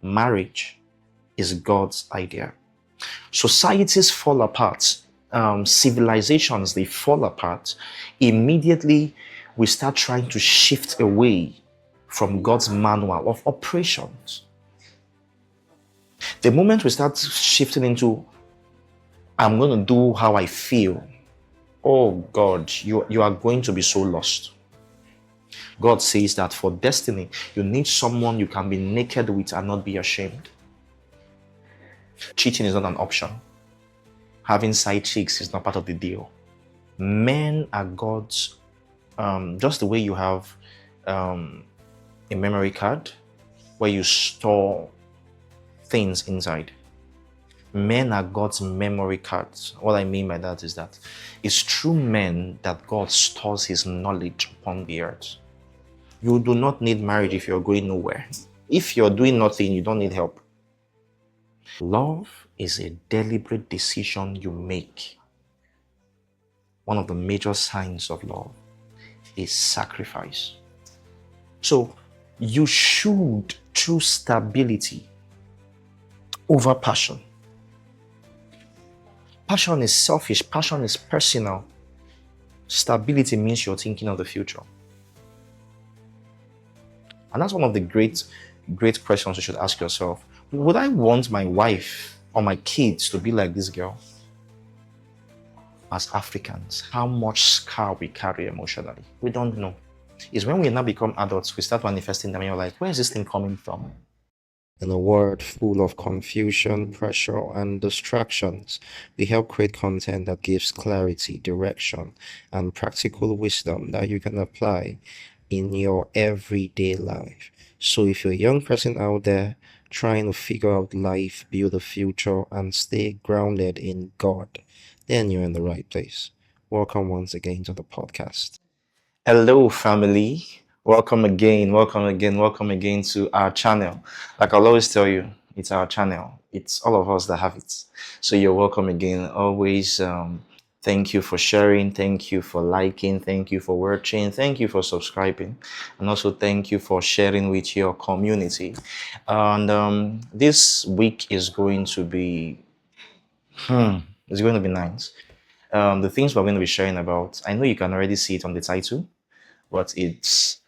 Marriage is God's idea. Societies fall apart. Civilizations, they fall apart. Immediately, we start trying to shift away from God's manual of operations. The moment we start shifting into, I'm going to do how I feel, oh God, you are going to be so lost. God says that for destiny, you need someone you can be naked with and not be ashamed. Cheating is not an option. Having side chicks is not part of the deal. Men are God's, just the way you have a memory card where you store things inside. Men are God's memory cards. What I mean by that is that it's through men that God stores his knowledge upon the earth. You do not need marriage if you're going nowhere. If you're doing nothing, you don't need help. Love is a deliberate decision you make. One of the major signs of love is sacrifice. So you should choose stability over passion. Passion is selfish. Passion is personal. Stability means you're thinking of the future. And that's one of the great questions you should ask yourself. Would I want my wife or my kids to be like this girl? As Africans, how much scar we carry emotionally, we don't know. It's when we now become adults, we start manifesting them and you're like, where is this thing coming from? In a world full of confusion, pressure, and distractions, we help create content that gives clarity, direction, and practical wisdom that you can apply in your everyday life. So if you're a young person out there trying to figure out life, build a future, and stay grounded in God, then you're in the right place. Welcome once again to the podcast. Hello, family. Welcome again to our channel. Like I'll always tell you, it's our channel. It's all of us that have it. So you're welcome again. Always thank you for sharing. Thank you for liking. Thank you for watching. Thank you for subscribing. And also thank you for sharing with your community. And this week is going to be, it's going to be nice. The things we're going to be sharing about, I know you can already see it on the title, but it's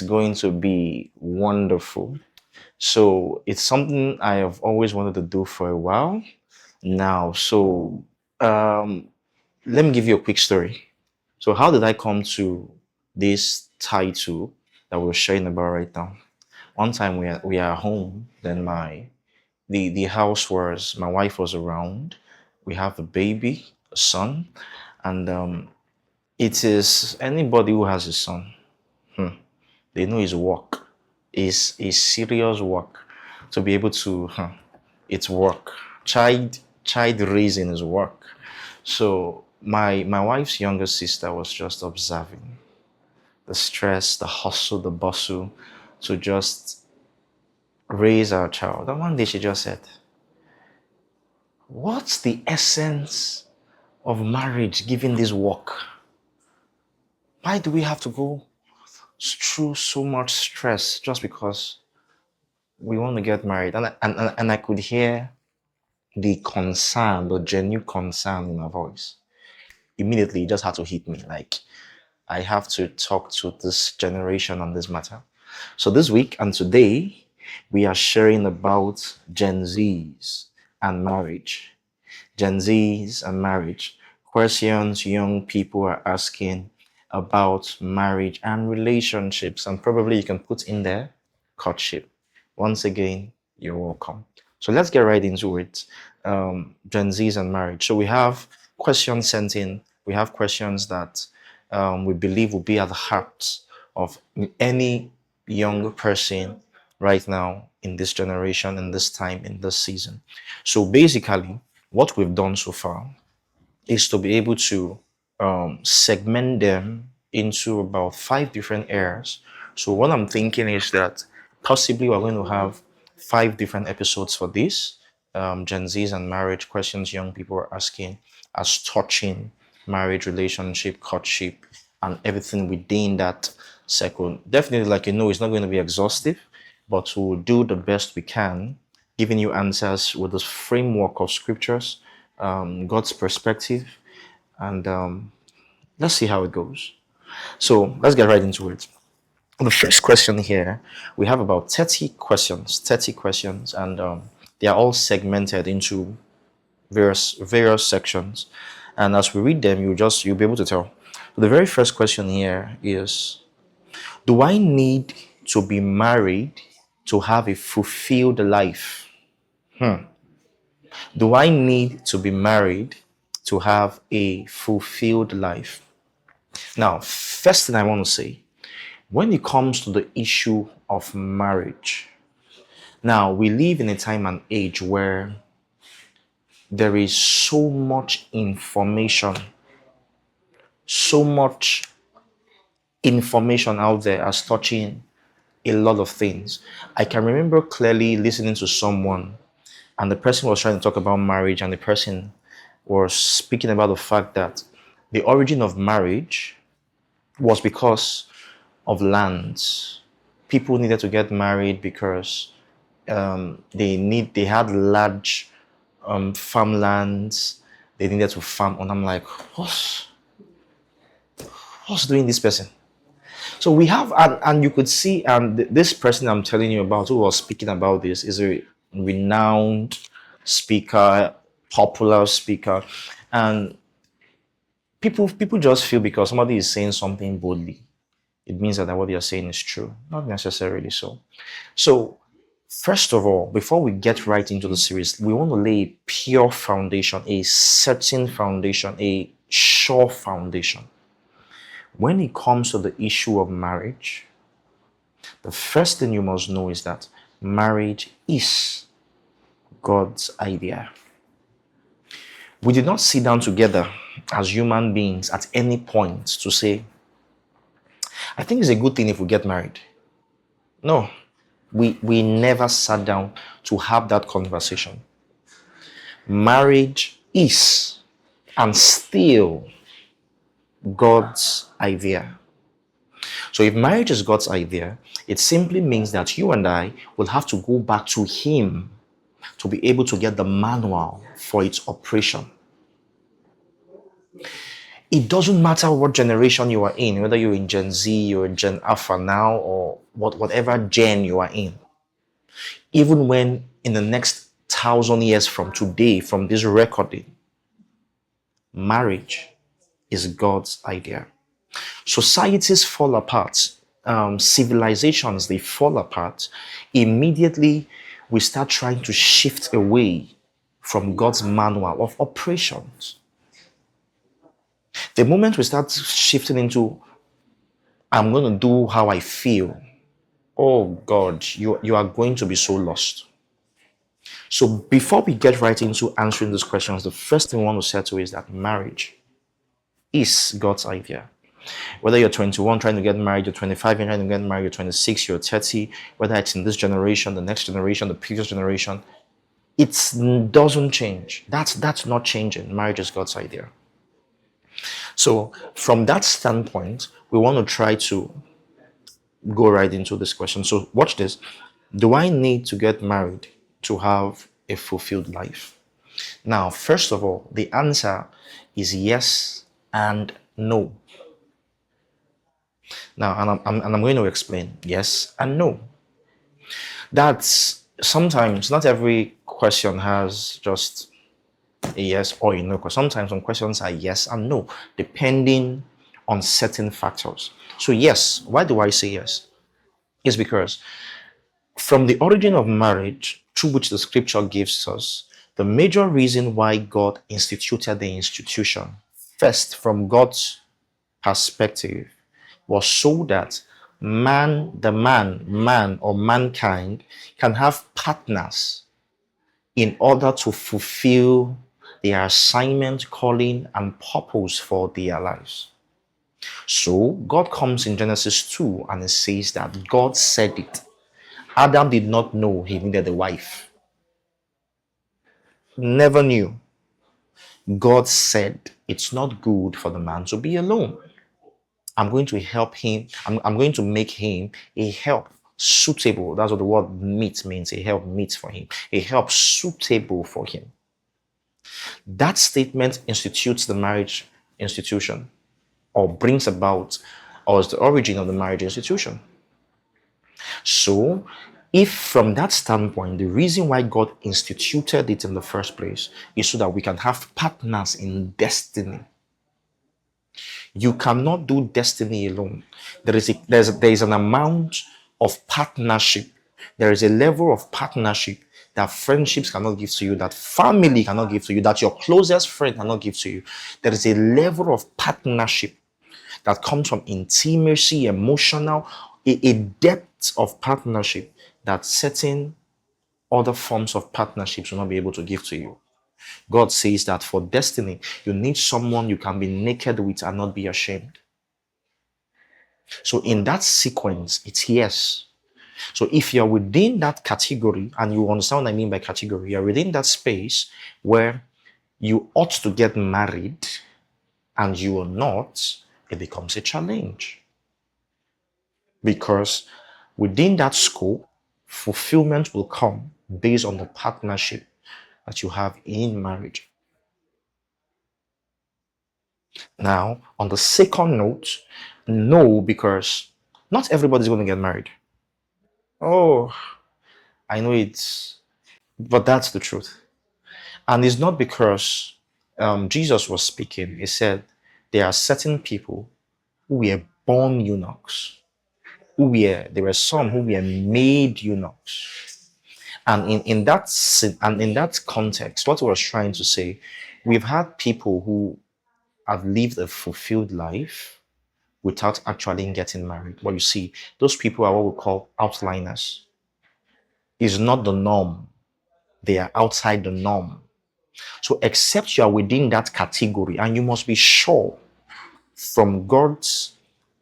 going to be wonderful. So it's something I have always wanted to do for a while now. So let me give you a quick story. So how did I come to this title that we're sharing about right now? One time we are home, then the house was, my wife was around. We have a baby, a son, and it is anybody who has a son, they know his work is serious work. To be able to, it's work. Child raising is work. So my wife's younger sister was just observing the stress, the hustle, the bustle to just raise our child. And one day she just said, what's the essence of marriage given this work? Why do we have to go through so much stress just because we want to get married? And I could hear the concern, the genuine concern in her voice. Immediately, it just had to hit me. Like, I have to talk to this generation on this matter. So this week and today, we are sharing about Gen Zs and marriage. Gen Zs and marriage. Questions young people are asking about marriage and relationships. And probably you can put in there courtship. Once again, you're welcome. So let's get right into it. Gen Zs and marriage. So we have questions sent in. We have questions that we believe will be at the heart of any young person right now in this generation, in this time, in this season. So basically, what we've done so far is to be able to segment them into about 5 different areas. So what I'm thinking is that possibly we're going to have 5 different episodes for this. Gen Zs and marriage, questions young people are asking as touching marriage, relationship, courtship, and everything within that circle. Definitely, like it's not going to be exhaustive, but we'll do the best we can, giving you answers with this framework of scriptures, God's perspective, and let's see how it goes. So let's get right into it. The first question here, we have about 30 questions, and they are all segmented into various sections. And as we read them, you'll be able to tell. The very first question here is, do I need to be married to have a fulfilled life? Do I need to be married to have a fulfilled life? Now, first thing I want to say, when it comes to the issue of marriage, now we live in a time and age where there is so much information, so much information out there as touching a lot of things. I can remember clearly listening to someone, and the person was trying to talk about marriage, and the person was speaking about the fact that the origin of marriage was because of lands. People needed to get married because they had large farmlands they needed to farm on. I'm like, what's doing this person? So we have, and you could see, and this person I'm telling you about who was speaking about this is a renowned speaker, popular speaker, and people just feel because somebody is saying something boldly, it means that what they are saying is true. Not necessarily so. So first of all, before we get right into the series, we want to lay a pure foundation, a certain foundation, a sure foundation. When it comes to the issue of marriage, the first thing you must know is that marriage is God's idea. We did not sit down together as human beings at any point to say, I think it's a good thing if we get married. No, we never sat down to have that conversation. Marriage is and still God's idea. So if marriage is God's idea, it simply means that you and I will have to go back to Him to be able to get the manual for its operation. It doesn't matter what generation you are in, whether you're in Gen Z, you're in Gen Alpha now, or whatever gen you are in. Even when in the next 1,000 years from today, from this recording, marriage is God's idea. Societies fall apart. Civilizations, they fall apart. Immediately, we start trying to shift away from God's manual of operations. The moment we start shifting into, I'm going to do how I feel, oh God, you are going to be so lost. So before we get right into answering these questions, the first thing we want to settle is that marriage is God's idea. Whether you're 21 trying to get married, you're 25 you're trying to get married, you're 26, you're 30, whether it's in this generation, the next generation, the previous generation, it doesn't change. That's not changing. Marriage is God's idea. So from that standpoint, we want to try to go right into this question. So watch this. Do I need to get married to have a fulfilled life? Now, first of all, the answer is yes and no. Now, and I'm going to explain yes and no. That's sometimes not every question has just a yes or a no, because sometimes some questions are yes and no, depending on certain factors. So yes, why do I say yes? It's because from the origin of marriage, through which the scripture gives us, the major reason why God instituted the institution, first from God's perspective, was so that man or mankind can have partners in order to fulfill their assignment, calling, and purpose for their lives. So God comes in Genesis 2 and it says that God said it. Adam did not know he needed a wife. Never knew. God said it's not good for the man to be alone. I'm going to help him. I'm going to make him a help suitable. That's what the word meet means. A help meet for him. A help suitable for him. That statement institutes the marriage institution, or brings about, or is the origin of the marriage institution. So, if from that standpoint, the reason why God instituted it in the first place is so that we can have partners in destiny. You cannot do destiny alone. There is an amount of partnership. There is a level of partnership that friendships cannot give to you, that family cannot give to you, that your closest friend cannot give to you. There is a level of partnership that comes from intimacy, emotional, a depth of partnership that certain other forms of partnerships will not be able to give to you. God says that for destiny, you need someone you can be naked with and not be ashamed. So in that sequence, it's yes. So if you're within that category, and you understand what I mean by category, you're within that space where you ought to get married and you are not, it becomes a challenge. Because within that scope, fulfillment will come based on the partnership that you have in marriage. Now, on the second note, no, because not everybody's going to get married. Oh, I know it's, but that's the truth. And it's not because Jesus was speaking. He said there are certain people who were born eunuchs, there were some who were made eunuchs. And in that context, what I was trying to say, we've had people who have lived a fulfilled life without actually getting married. But you see, those people are what we call outliers. It's not the norm. They are outside the norm. So except you are within that category, and you must be sure from God's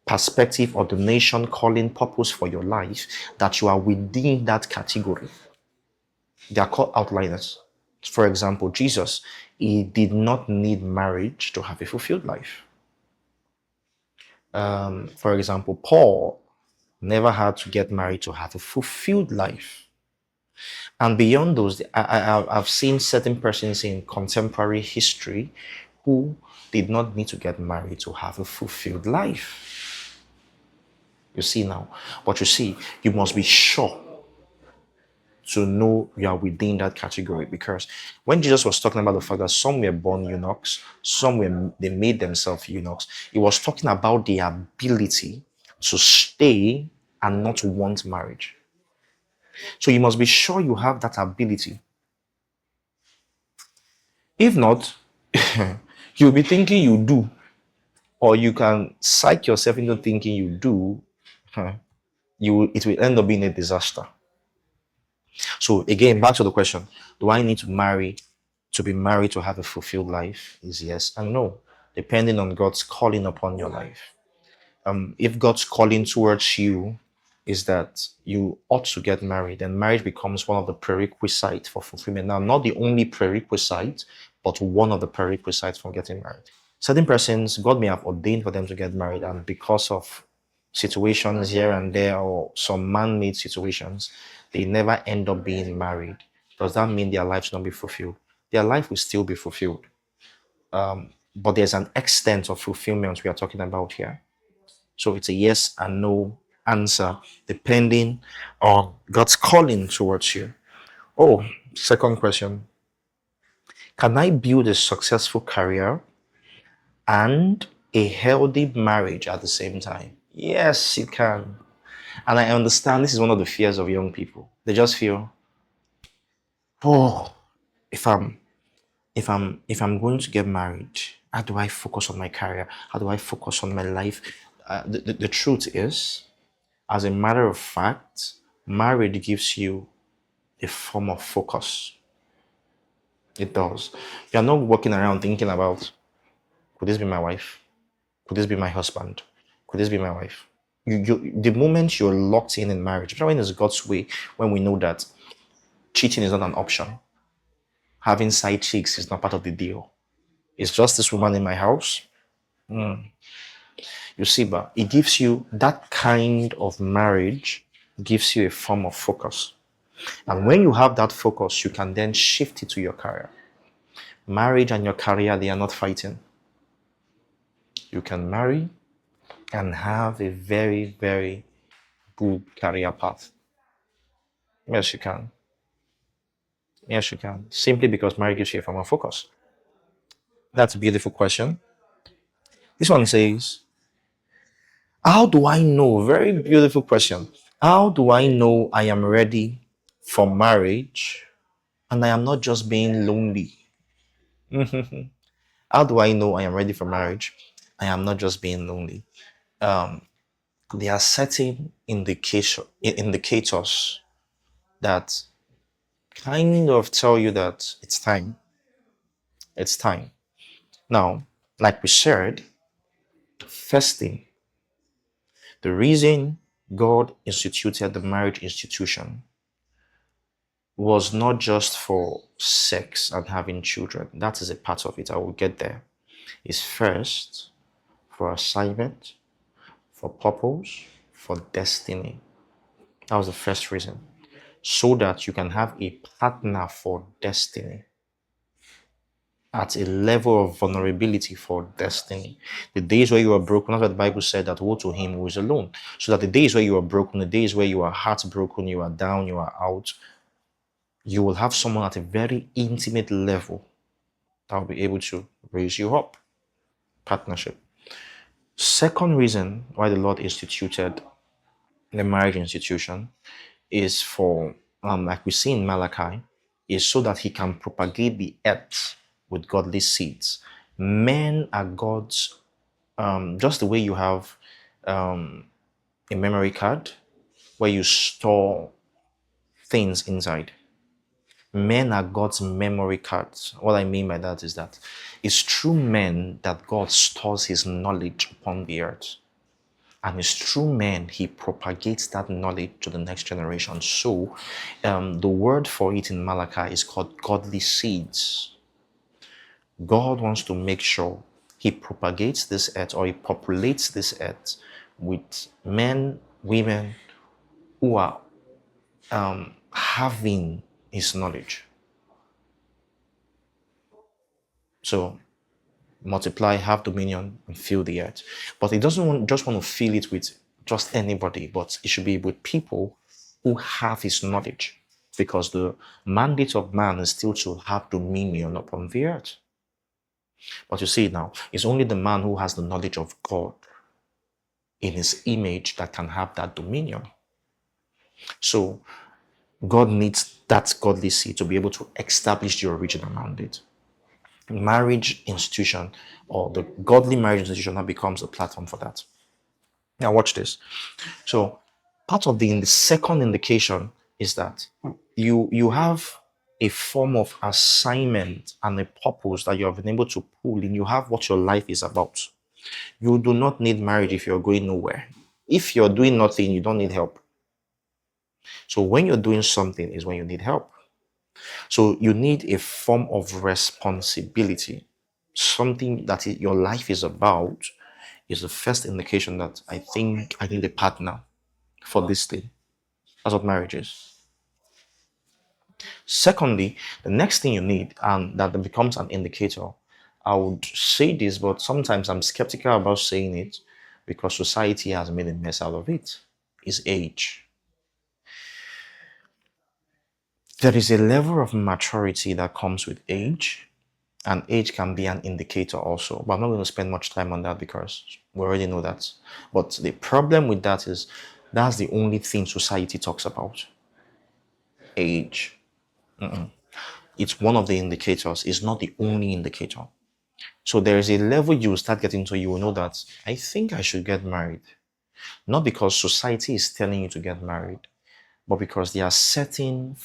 perspective or the nation calling purpose for your life that you are within that category. They are called outliers. For example, Jesus, he did not need marriage to have a fulfilled life. For example, Paul never had to get married to have a fulfilled life. And beyond those, I've seen certain persons in contemporary history who did not need to get married to have a fulfilled life. You see now. But you see, you must be sure to know you are within that category, because when Jesus was talking about the fact that some were born eunuchs, they made themselves eunuchs, he was talking about the ability to stay and not want marriage. So you must be sure you have that ability. If not, you'll be thinking you do, or you can psych yourself into thinking you do. It will end up being a disaster. So again, back to the question: do I need to be married to have a fulfilled life? Is yes and no, depending on God's calling upon your life. If God's calling towards you is that you ought to get married, then marriage becomes one of the prerequisites for fulfillment. Now, not the only prerequisite, but one of the prerequisites for getting married. Certain persons, God may have ordained for them to get married, and because of situations here and there or some man-made situations, they never end up being married. Does that mean their lives will not be fulfilled? Their life will still be fulfilled. But there's an extent of fulfillment we are talking about here. So it's a yes and no answer depending on God's calling towards you. Oh, second question. Can I build a successful career and a healthy marriage at the same time? Yes, you can. And I understand this is one of the fears of young people. They just feel, oh, if I'm going to get married, how do I focus on my career? How do I focus on my life? The truth is, as a matter of fact, marriage gives you a form of focus. It does. You're not walking around thinking about, could this be my wife? Could this be my husband? Could this be my wife? The moment you're locked in marriage, when it's God's way, when we know that cheating is not an option, having side chicks is not part of the deal. It's just this woman in my house. You see, but it gives you that kind of marriage gives you a form of focus. And when you have that focus, you can then shift it to your career. Marriage and your career, they are not fighting. You can marry and have a very, very good career path. Yes, you can. Yes, you can. Simply because marriage gives you a form of focus. That's a beautiful question. This one says, how do I know? Very beautiful question. How do I know I am ready for marriage and I am not just being lonely? How do I know I am ready for marriage? I am not just being lonely. There are certain indicators that kind of tell you that it's time. It's time. Now, like we said, first thing, the reason God instituted the marriage institution was not just for sex and having children. That is a part of it. I will get there. It's first for assignment, for purpose, for destiny. That was the first reason. So that you can have a partner for destiny at a level of vulnerability for destiny. The days where you are broken, that's what the Bible said, that woe to him who is alone. So that the days where you are broken, the days where you are heartbroken, you are down, you are out, you will have someone at a very intimate level that will be able to raise you up. Partnership. Second reason why the Lord instituted the marriage institution is for, like we see in Malachi, is so that he can propagate the earth with godly seeds. Men are God's, just the way you have a memory card where you store things inside. Men are God's memory cards. What I mean by that is that it's through men that God stores his knowledge upon the earth. And it's through men he propagates that knowledge to the next generation. So the word for it in Malachi is called godly seeds. God wants to make sure he propagates this earth, or he populates this earth with men, women who are having his knowledge. So multiply, have dominion, and fill the earth. But it doesn't just want to fill it with just anybody, but it should be with people who have his knowledge. Because the mandate of man is still to have dominion upon the earth. But you see now, it's only the man who has the knowledge of God in his image that can have that dominion. So God needs that godly seed to be able to establish the original mandate. Marriage institution, or the godly marriage institution, that becomes a platform for that. Now watch this. So part of the second indication is that you have a form of assignment and a purpose that you have been able to pull in. You have what your life is about. You do not need marriage if you're going nowhere. If you're doing nothing, you don't need help. So when you're doing something is when you need help. So you need a form of responsibility. Something that your life is about is the first indication that I think I need a partner for this thing. That's what marriage is. Secondly, the next thing you need, and that becomes an indicator, I would say this, but sometimes I'm skeptical about saying it because society has made a mess out of it, is age. There is a level of maturity that comes with age, and age can be an indicator also. But I'm not going to spend much time on that because we already know that. But the problem with that is that's the only thing society talks about. Age. It's one of the indicators. It's not the only indicator. So there is a level you will start getting to, you will know that I think I should get married. Not because society is telling you to get married, but because there are certain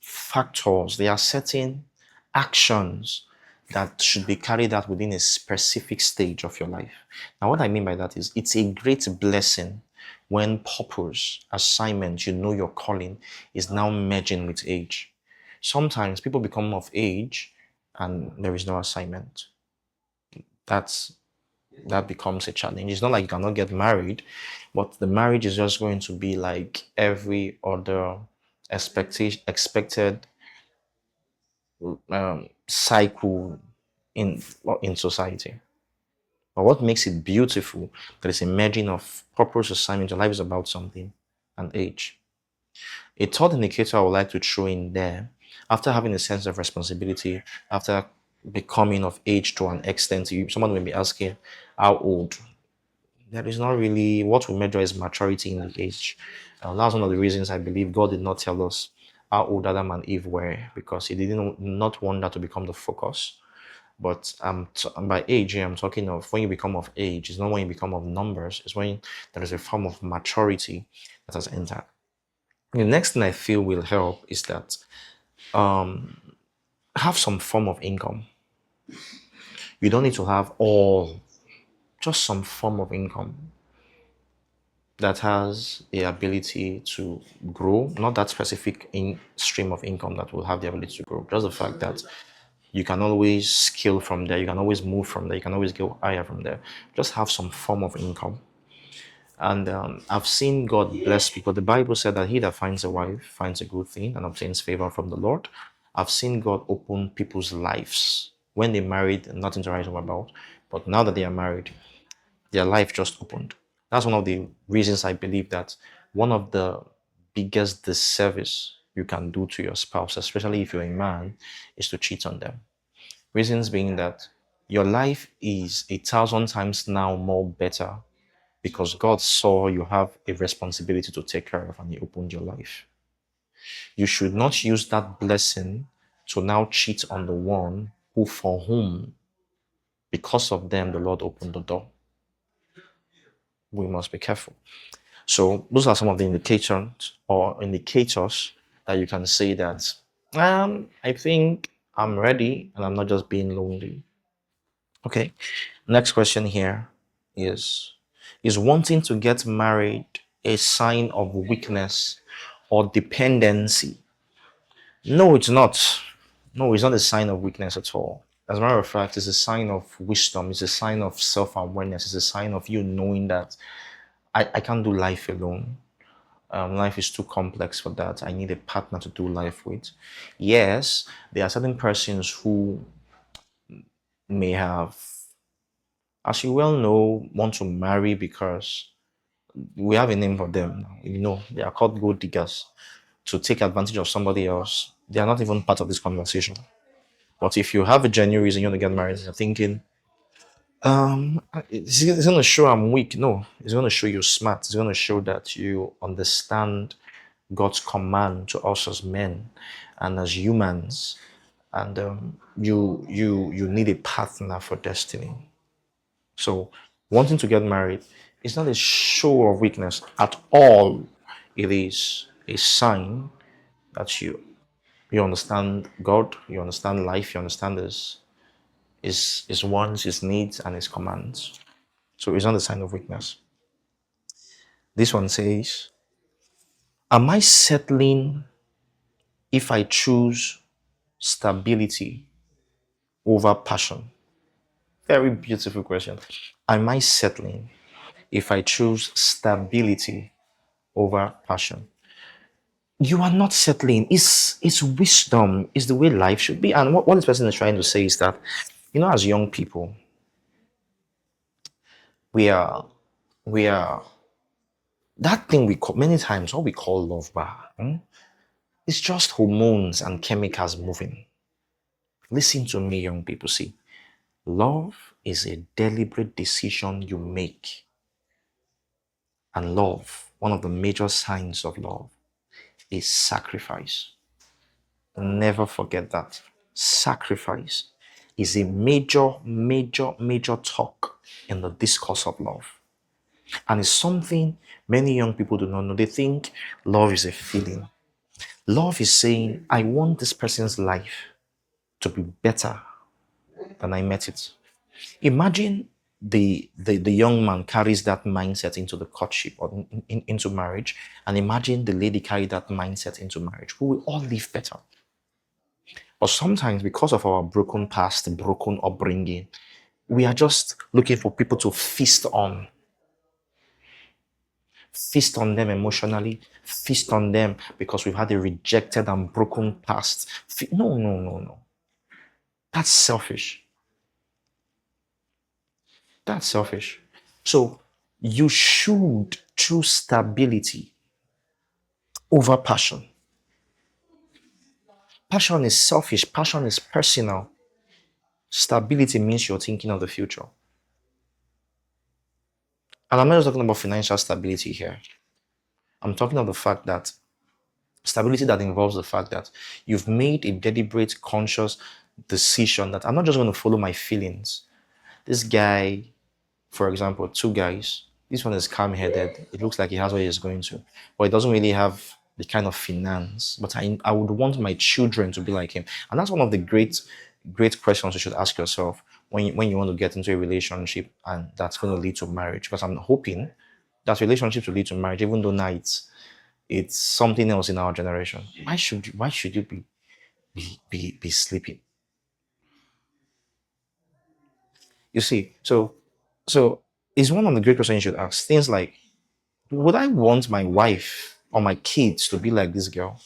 factors, there are certain actions that should be carried out within a specific stage of your life. Now, what I mean by that is it's a great blessing when purpose, assignment, your calling is now merging with age. Sometimes people become of age and there is no assignment. That's that becomes a challenge. It's not like you cannot get married, but the marriage is just going to be like every other expected cycle in society. But what makes it beautiful, there is a merging of purpose, assignment. Your life is about something, and age. A third indicator I would like to throw in there, after having a sense of responsibility, after becoming of age to an extent, someone may be asking, how old? There is not really, what we measure is maturity in the age. That's one of the reasons I believe God did not tell us how old Adam and Eve were, because He did not want that to become the focus. But by age here, I'm talking of when you become of age. It's not when you become of numbers. It's when there is a form of maturity that has entered. The next thing I feel will help is that have some form of income. You don't need to have all, just some form of income that has the ability to grow. Not that specific stream of income that will have the ability to grow. Just the fact that you can always scale from there, you can always move from there, you can always go higher from there. Just have some form of income. And I've seen God bless people. The Bible said that he that finds a wife finds a good thing and obtains favor from the Lord. I've seen God open people's lives. When they married, nothing to write home about. But now that they are married, their life just opened. That's one of the reasons I believe that one of the biggest disservice you can do to your spouse, especially if you're a man, is to cheat on them. Reasons being that your life is 1,000 times now more better because God saw you have a responsibility to take care of and He opened your life. You should not use that blessing to now cheat on the one who, for whom, because of them, the Lord opened the door. We must be careful. So those are some of the indicators that you can say that I think I'm ready and I'm not just being lonely. Okay. Next question here is wanting to get married a sign of weakness or dependency? No, it's not. No, it's not a sign of weakness at all. As a matter of fact, it's a sign of wisdom. It's a sign of self-awareness. It's a sign of you knowing that I can't do life alone. Life is too complex for that. I need a partner to do life with. Yes, there are certain persons who may have, as you well know, want to marry because we have a name for them now. You know, they are called gold diggers, to take advantage of somebody else. They are not even part of this conversation. But if you have a genuine reason you want to get married, you're thinking, it's going to show I'm weak. No, it's going to show you're smart. It's going to show that you understand God's command to us as men and as humans, and you need a partner for destiny. So, wanting to get married is not a show of weakness at all. It is a sign that you understand God, you understand life, you understand his wants, his needs, and his commands. So it's not a sign of weakness. This one says, am I settling if I choose stability over passion? Very beautiful question. Am I settling if I choose stability over passion? You are not settling. It's wisdom. It's the way life should be. And what this person is trying to say is that, as young people, we are we are that thing we call many times what we call love bar. It's just hormones and chemicals moving. Listen to me, young people. See, love is a deliberate decision you make. And love, one of the major signs of love, is sacrifice. Never forget that. Sacrifice is a major talk in the discourse of love. And it's something many young people do not know. They think love is a feeling. Love is saying, I want this person's life to be better than I met it. Imagine the young man carries that mindset into the courtship or into marriage, and imagine the lady carry that mindset into marriage. We will all live better. But sometimes, because of our broken past, broken upbringing, We are just looking for people to feast on them emotionally, feast on them because we've had a rejected and broken past. No, no, no, no. That's selfish. That's selfish. So you should choose stability over passion. Passion is selfish, passion is personal. Stability means you're thinking of the future. And I'm not just talking about financial stability here. I'm talking of the fact that stability that involves the fact that you've made a deliberate, conscious decision that I'm not just going to follow my feelings. This guy, for example, two guys, this one is calm headed. It looks like he has where he's going to, but he doesn't really have the kind of finance. But I would want my children to be like him. And that's one of the great questions you should ask yourself when you want to get into a relationship and that's going to lead to marriage. Because I'm hoping that relationships will lead to marriage, even though now it's something else in our generation. Why should you be sleeping? You see, so it's one of the great questions you should ask. Things like, would I want my wife or my kids to be like this girl?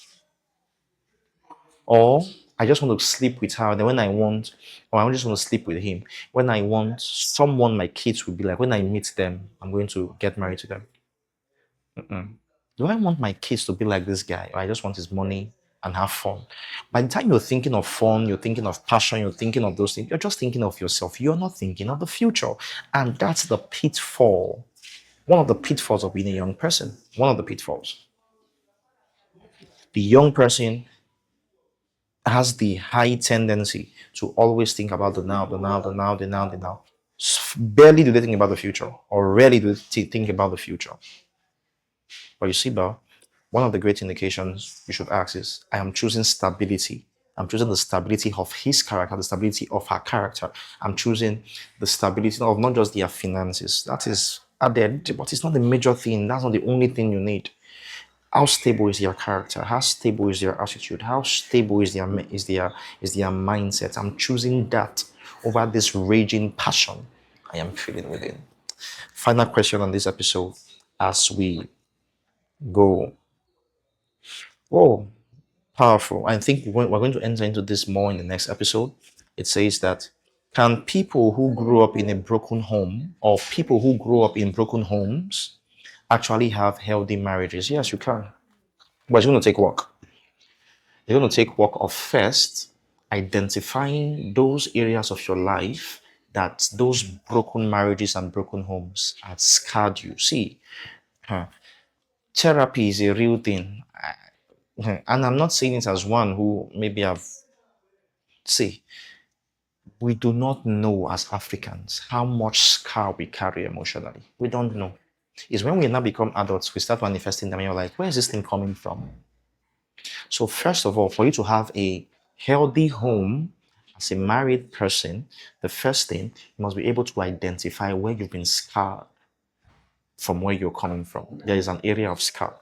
Or I just want to sleep with her, then when I want, or I just want to sleep with him. When I want someone my kids will be like, when I meet them, I'm going to get married to them. Do I want my kids to be like this guy, or I just want his money and have fun? By the time you're thinking of fun, you're thinking of passion, you're thinking of those things, you're just thinking of yourself. You're not thinking of the future. And that's the pitfall. One of the pitfalls of being a young person. One of the pitfalls. The young person has the high tendency to always think about the now, the now, the now, the now, the now. Barely do they think about the future, or rarely do they think about the future. But you see, Bar, one of the great indications you should ask is, I am choosing stability. I'm choosing the stability of his character, the stability of her character. I'm choosing the stability of not just their finances. That is at the end, but it's not the major thing. That's not the only thing you need. How stable is their character? How stable is their attitude? How stable is their mindset? I'm choosing that over this raging passion I am feeling within. Final question on this episode as we go. Oh, powerful. I think we're going to enter into this more in the next episode. It says that, can people who grew up in a broken home or people who grew up in broken homes actually have healthy marriages? Yes, you can. But it's going to take work. You're going to take work of first identifying those areas of your life that those broken marriages and broken homes had scarred you. See, therapy is a real thing. And I'm not saying it as one who maybe have, see, we do not know as Africans how much scar we carry emotionally. We don't know. It's when we now become adults, we start manifesting them and you're like, where is this thing coming from? So first of all, for you to have a healthy home as a married person, the first thing, you must be able to identify where you've been scarred from where you're coming from. There is an area of scar.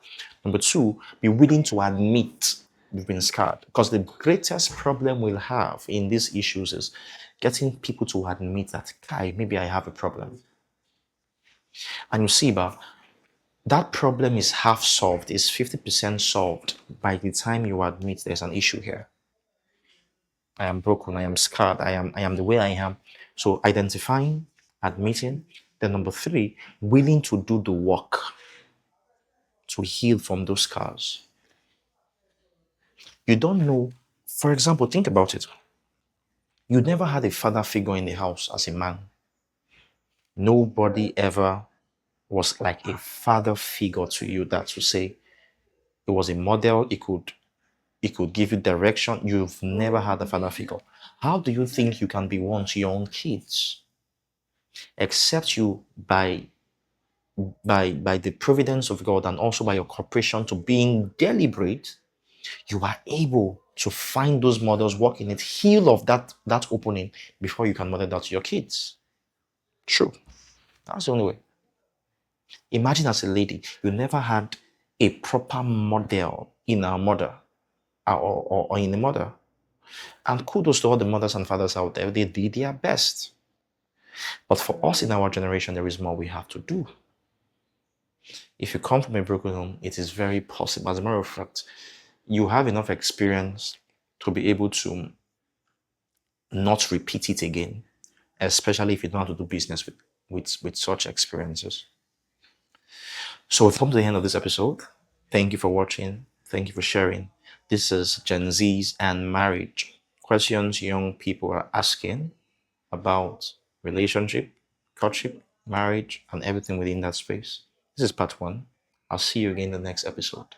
Number two, be willing to admit you've been scarred. Because the greatest problem we'll have in these issues is getting people to admit that, Kai, maybe I have a problem. And you see, but that problem is half solved, is 50% solved by the time you admit there's an issue here. I am broken, I am scarred, I am the way I am. So identifying, admitting. Then number three, willing to do the work to heal from those scars. You don't know, for example, think about it. You never had a father figure in the house as a man. Nobody ever was like a father figure to you that to say it was a model, it could give you direction. You've never had a father figure. How do you think you can be one to your own kids? Except you by the providence of God and also by your cooperation to being deliberate, you are able to find those models, work in it, heal of that opening before you can model that to your kids. True. That's the only way. Imagine as a lady, you never had a proper model in our mother or in a mother. And kudos to all the mothers and fathers out there. They did their best. But for us in our generation, there is more we have to do. If you come from a broken home, it is very possible. As a matter of fact, you have enough experience to be able to not repeat it again, especially if you know how to do business with such experiences. So we've come to the end of this episode. Thank you for watching. Thank you for sharing. This is Gen Z's and marriage. Questions young people are asking about relationship, courtship, marriage, and everything within that space. This is part one. I'll see you again in the next episode.